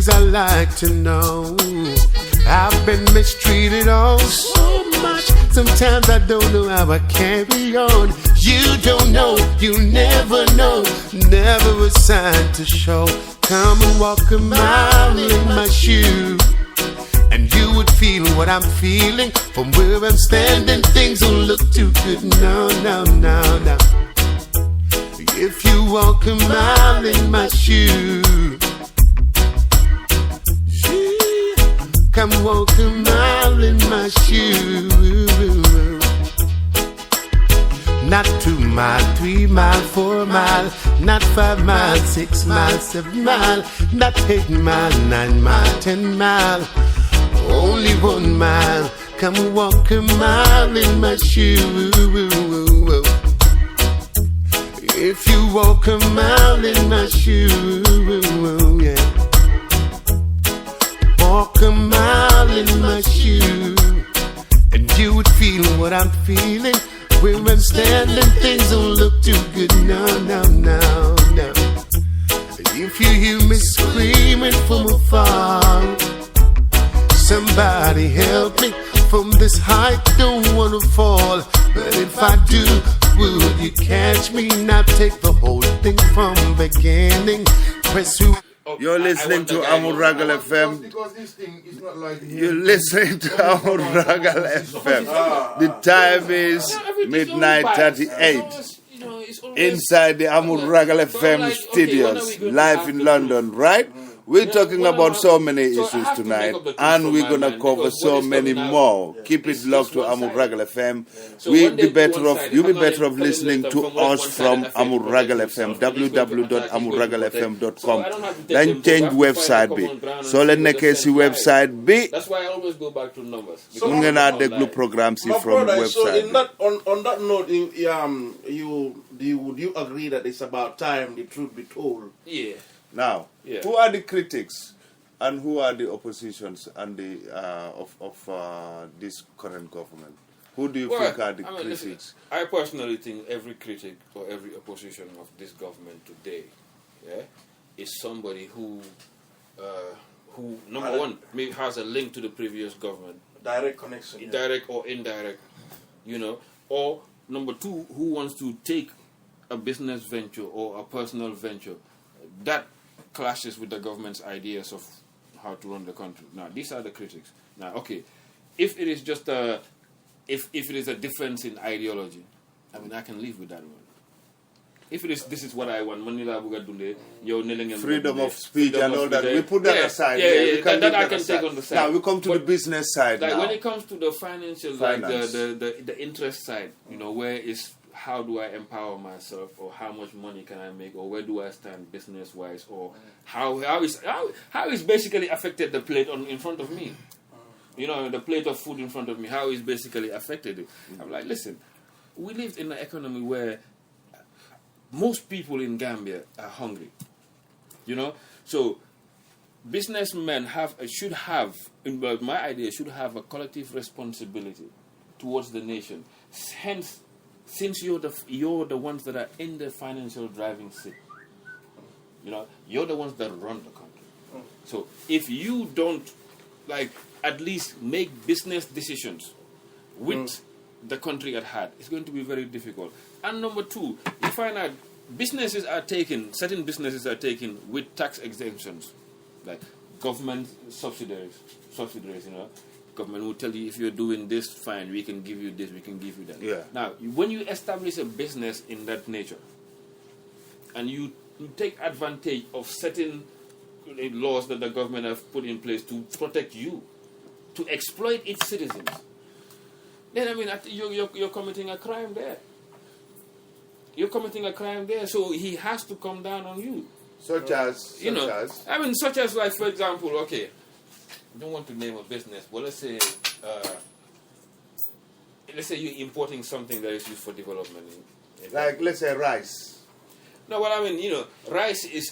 things I like to know. I've been mistreated oh so much. Sometimes I don't know how I carry on. You don't know, you never know. Never a sign to show. Come and walk a mile in my shoe, and you would feel what I'm feeling. From where I'm standing, things don't look too good. No, no, no, no. If you walk a mile in my shoe, come walk a mile in my shoe. Not 2 mile, 3 mile, 4 mile, not 5 mile, 6 mile, 7 mile, not 8 mile, 9 mile, 10 mile, only 1 mile. Come walk a mile in my shoe. If you walk a mile in my shoe, yeah. Walk a mile in my shoe, and you would feel what I'm feeling. Where I'm standing, things don't look too good. No, no, no, no. If you hear me screaming from afar, somebody help me from this height. Don't wanna fall, but if I do, would you catch me? Not take the whole thing from beginning. Press who. You're listening to Amul Ragal FM. Because this thing is not like You're listening to Amul Ragal FM. The time is midnight 38. Inside the Amul Ragal FM studios, live in London, right? We're talking about so many issues tonight, and we're gonna cover so many more. Keep it locked to Amul Ragal FM. You'll be better off listening to us from Amul Ragal FM, www.amulragalfm.com. Then change website be. So let nekesi website be. That's why I always go back to numbers. We're gonna add the glue programs from website. So in that, on that note, would you agree that it's about time the truth be told? Yeah. Now, who are the critics and who are the oppositions and the of this current government? Who do you think are the critics? Listen, I personally think every critic or every opposition of this government today, is somebody who number one maybe has a link to the previous government, direct connection, direct or indirect, or number two, who wants to take a business venture or a personal venture that clashes with the government's ideas of how to run the country. Now, these are the critics. Now, okay, if it is just if it is a difference in ideology, I mean, I can live with that one. If it is, this is what I want. Freedom of speech and all that. We put that aside. That I can take on the side. Now we come to the business side. Like now. When it comes to the financial, like the interest side, where is, how do I empower myself, or how much money can I make, or where do I stand business wise, or how is basically affected the plate in front of me. The plate of food in front of me, how is basically affected it. I'm like, listen, we live in an economy where most people in Gambia are hungry. So businessmen should have a collective responsibility towards the nation. Hence, since you're the ones that are in the financial driving seat, you're the ones that run the country. So if you don't at least make business decisions with the country at heart, it's going to be very difficult. And number two, you find out certain businesses are taken with tax exemptions, like government subsidiaries. Government will tell you, if you're doing this, fine, we can give you this, we can give you that. Yeah. Now, when you establish a business in that nature, and you take advantage of certain laws that the government have put in place to protect you, to exploit its citizens, then you're committing a crime there. You're committing a crime there, so he has to come down on you. Such as? Such as, like, for example, okay, I don't want to name a business, but let's say you're importing something that is used for development. Let's say rice. No, rice is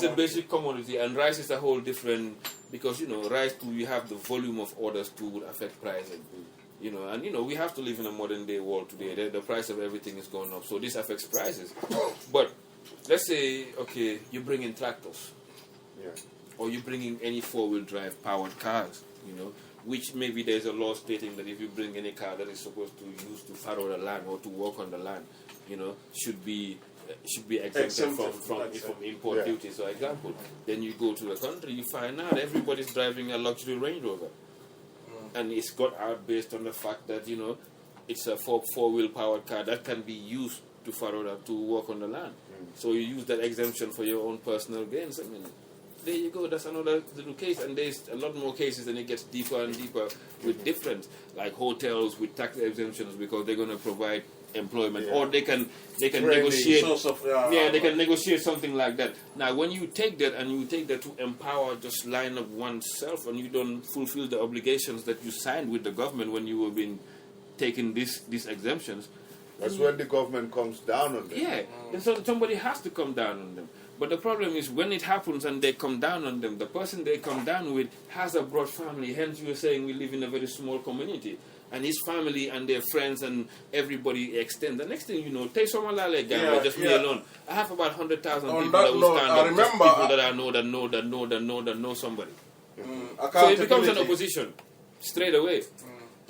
a basic commodity, and rice is a whole different, because rice too, you have the volume of orders too would affect pricing. And we have to live in a modern day world today. The price of everything is going up, so this affects prices. But let's say, okay, you bring in tractors. or you bring in any 4-wheel drive powered cars, you know, which maybe there's a law stating that if you bring any car that is supposed to use to farrow the land or to walk on the land, you know, should be exempted from import duty. So, example, then you go to the country, you find out everybody's driving a luxury Range Rover, and it's got out based on the fact that, you know, it's a 4-wheel powered car that can be used to farrow that, to walk on the land. So you use that exemption for your own personal gains. I mean, there you go. That's another little case, and there's a lot more cases, and it gets deeper and deeper with different, like hotels with tax exemptions because they're going to provide employment, or they can negotiate. They can negotiate something like that. Now, when you take that and you take that to empower just line up oneself, and you don't fulfill the obligations that you signed with the government when you were being taking these exemptions. That's when the government comes down on them. Yeah, and so somebody has to come down on them. But the problem is when it happens and they come down on them, the person they come down with has a broad family. Hence, you were saying we live in a very small community. And his family and their friends and everybody extend. The next thing you know, take someone like Gambia, just me alone. I have about 100,000 people that will stand up. People that I know that know somebody. So it becomes an opposition straight away.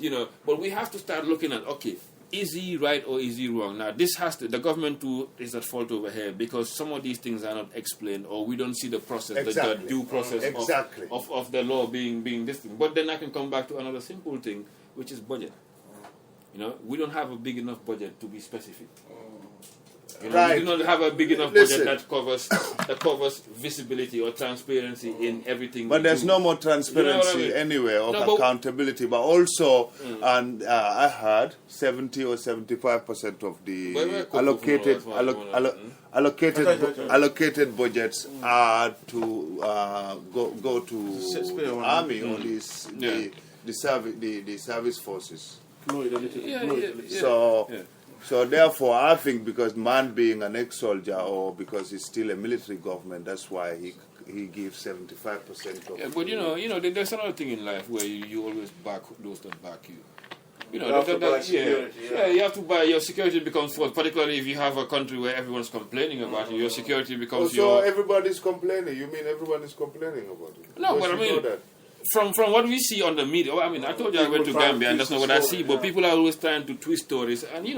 You know, but we have to start looking at, okay, is he right or is he wrong? Now, this has to, the government too is at fault over here because some of these things are not explained, or we don't see the process, the due process of the law being this thing. But then I can come back to another simple thing, which is budget. You know, we don't have a big enough budget to be specific. You know, we do not have a big enough budget that covers visibility or transparency in everything. But there's no more transparency anywhere of accountability. But also, and I heard 70 or 75% of the allocated budgets are to go to army or the service forces. So therefore, I think because man being an ex-soldier or because he's still a military government, that's why he gives 75% of. Yeah, but you know, there's another thing in life where you always back those that back you. You know, you have to buy your security becomes false, particularly if you have a country where everyone's complaining about it. Your security becomes so everybody's complaining. You mean everyone is complaining about it? No, but I mean. From what we see on the media, I mean, I told you I went to Gambia, and that's not what I see. But people are always trying to twist stories, and you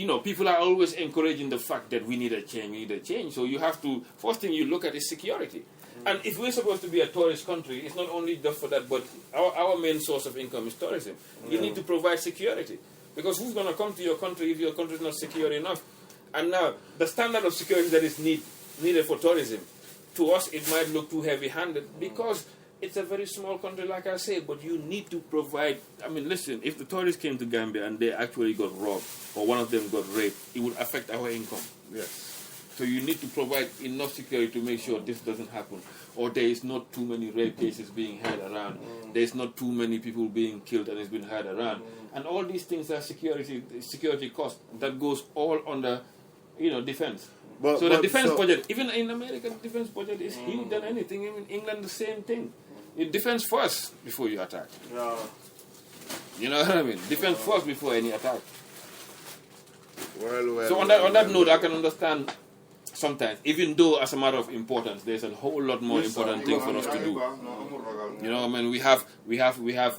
know, people are always encouraging the fact that we need a change. So you have to first thing you look at is security. And if we're supposed to be a tourist country, it's not only just for that, but our main source of income is tourism. You need to provide security because who's going to come to your country if your country is not secure enough? And now the standard of security that is needed for tourism, to us it might look too heavy-handed because it's a very small country, like I said, but you need to provide. I mean, listen, if the tourists came to Gambia and they actually got robbed or one of them got raped, it would affect our income. Yes. So you need to provide enough security to make sure this doesn't happen. Or there is not too many rape cases being had around. There's not too many people being killed and it's been had around. And all these things are security costs that goes all under, defense. So the defense budget, even in America, the defense budget is huge than anything. In England, the same thing. You defense first before you attack. Yeah. You know what I mean? Defense first before any attack. So on that note, I can understand sometimes, even though as a matter of importance, there's a whole lot more important thing for us to do. You know, I mean, we have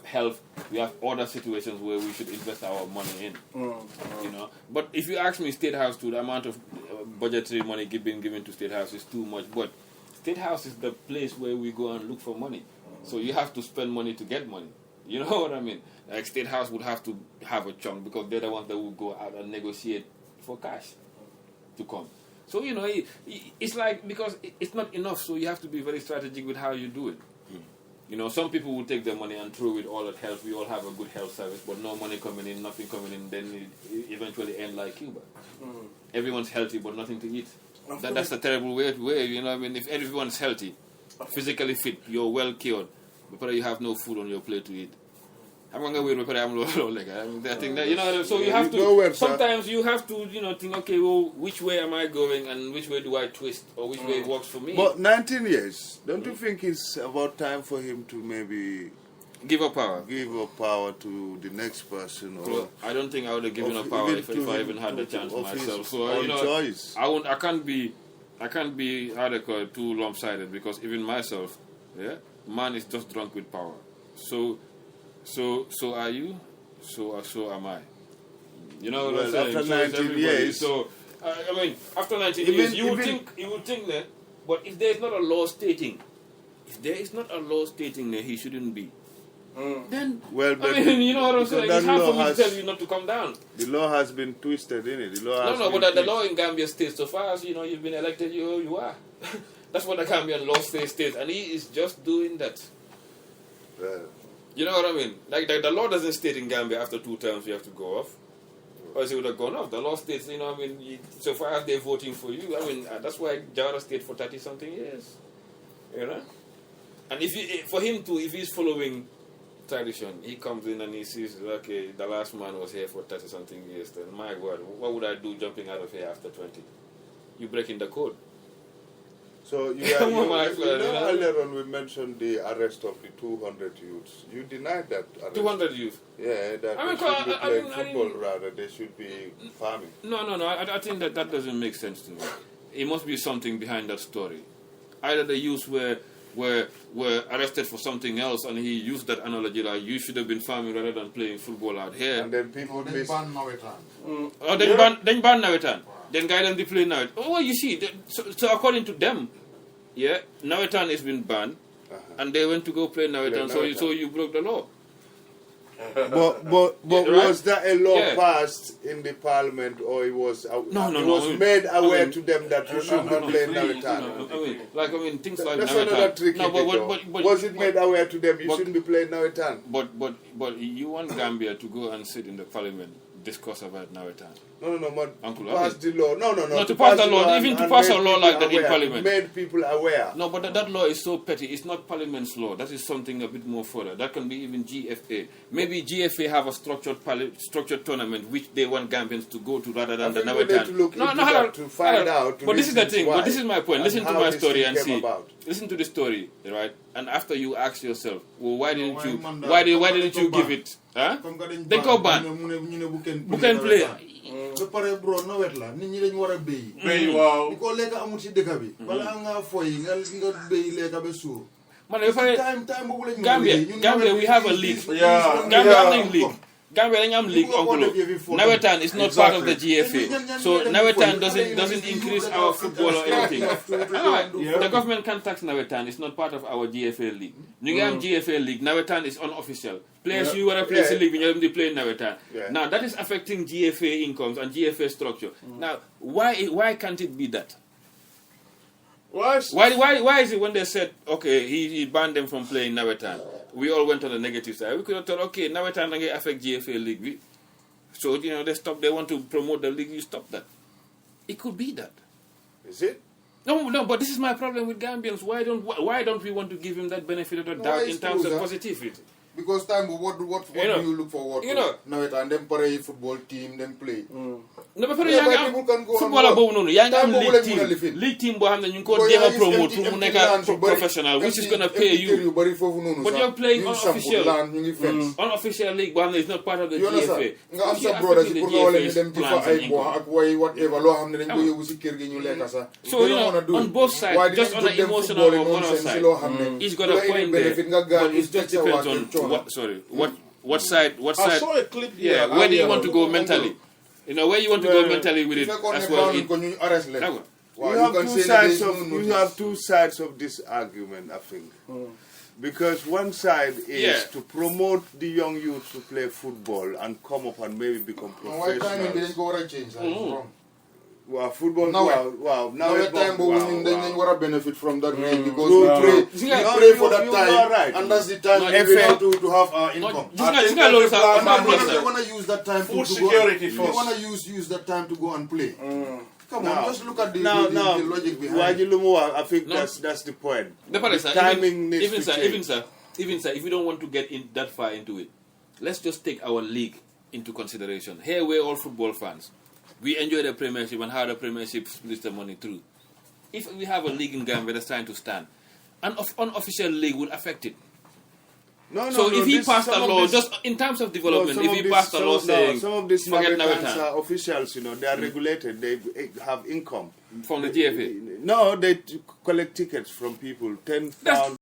health, we have other situations where we should invest our money in. You know, but if you ask me, State House, the amount of budgetary money being given to State House is too much. But State House is the place where we go and look for money. So you have to spend money to get money. You know what I mean? Like State House would have to have a chunk because they're the ones that will go out and negotiate for cash to come. So, it's like, because it's not enough, so you have to be very strategic with how you do it. You know, some people will take their money and throw it all at health. We all have a good health service, but no money coming in, nothing coming in, then it eventually end like Cuba. Everyone's healthy, but nothing to eat. That's a terrible way, you know. I mean, if everyone's healthy, physically fit, you're well cured, but you have no food on your plate to eat. I'm going to wait, but I'm so you have to, sometimes you have to, think, okay, well, which way am I going and which way do I twist or which way works for me? But 19 years, don't you think it's about time for him to maybe give up power to the next person? Or well, I don't think I would have given up power if I even had the chance myself. So, choice. I can't be I can't be too lopsided because even myself, yeah, man is just drunk with power. So are you. So am I. You know what I'm saying? After So 19 years. So I mean, after 19 years, you would think that. But if there is not a law stating, that he shouldn't be, then well, I mean, you know what I'm saying? It's hard for me to tell you not to come down. The law has been twisted, isn't it? The law But the law in Gambia states, so far as you've been elected, you are. That's what the Gambian law states, and he is just doing that. You know what I mean? Like the law doesn't state in Gambia after 2 terms you have to go off. Or else he would have gone off. The law states, so far as they're voting for you, that's why Jawara stayed for 30-something years. You know? And if he's following tradition, he comes in and he sees, okay, the last man was here for 30-something years, then my God, what would I do jumping out of here after 20? You breaking the code. So earlier on we mentioned the arrest of the 200 youths. You denied that arrest. 200 youth? Yeah, that they should be playing football rather. They should be farming. No. I think that doesn't make sense to me. It must be something behind that story. Either the youths were arrested for something else, and he used that analogy like you should have been farming rather than playing football out here. And then people ban Nawetan. Then ban Nawetan. Then guide them to play Nawetan. Oh, you see, so according to them, yeah, Nawetan has been banned, and they went to go play Nawetan. So you broke the law. But right? Was that a law passed in the parliament, or it was made aware to them that you shouldn't be playing Nawetan? Things like that's Nawetan. another tricky but was it made aware to them you shouldn't be playing Nawetan? But you want Gambia to go and sit in the parliament, discuss about Nawetan? No, Uncle, pass the law. No, to pass the law, even to pass a law like that in parliament. Made people aware. No, but that law is so petty. It's not parliament's law. That is something a bit more further. That can be even GFA. Maybe GFA have a structured tournament which they want Gambians to go to rather than the Nawetan. To find out. But this is the thing. But this is my point. Listen to my story and see. Listen to the story, right? And after you ask yourself, well, why didn't you give it? Huh? Then go ban. Who can play? ba pare bro nawet la nit ñi dañ wara béy waaw ni ko lekk amul ci dëkk bi bala nga foy nga béy lekk ba suur man time boobu lañ Gambia we have a league Gambia dañ am league Nawetan is not part of the GFA so Nawetan doesn't increase our football or anything the government can tax Nawetan. It's not part of our GFA league ñu ngi am GFA league Nawetan is unofficial players you wara play ci league bi ñu dem di play Nawetan now that is affecting GFA incomes and GFA structure now why can't it be that why is it when they said okay he banned them from playing Nawetan we all went on the negative side we could have thought okay Nawetan will affect GFA league so they want to promote the league you stop that it could be that is it no but this is my problem with Gambians why don't we want to give him that benefit of the doubt in terms of positivity because time what do you look forward to Nawetan them play football team them play no ba pare yaa ngi am football boobu noonu yaa ngi am league team boo xam ne ñu ngi ko jéem a promote pour mu nekk professional which is gonna pay you but you're playing unofficial league boo xam ne is not part of the GFA nga am sa brothers pour nga wala ñu dem di fa ay bo ak way whatever loo xam ne dañ ko yóbbu si kër gi ñu lekk sax so on both sides just on an emotional or moral side he's got a point there but it just depends on what side I saw a clip here where do you want to go mentally where you want to go mentally with it as well. You have two sides of this argument, I think. Because one side is to promote the young youth to play football and come up and maybe become professionals. Wow, football. Now time we want to benefit from that because we pray for that time, right. And that's the time to have our income. They want to use that time for security. They want to use that time to go and play. Come on, just look at the logic behind it. I think that's the point. The timing needs to change. Even sir, if you don't want to get that far into it, let's just take our league into consideration. Here we're all football fans. We enjoy the Premiership and how the Premiership splits the money through. If we have a league in Gambia that's trying to stand, an unofficial league would affect it. So if he passed a law, just in terms of development, if he passed a law saying, some of these forget Navetans are officials, they are regulated, they have income. From the GFA? No, they collect tickets from people, 10 pounds.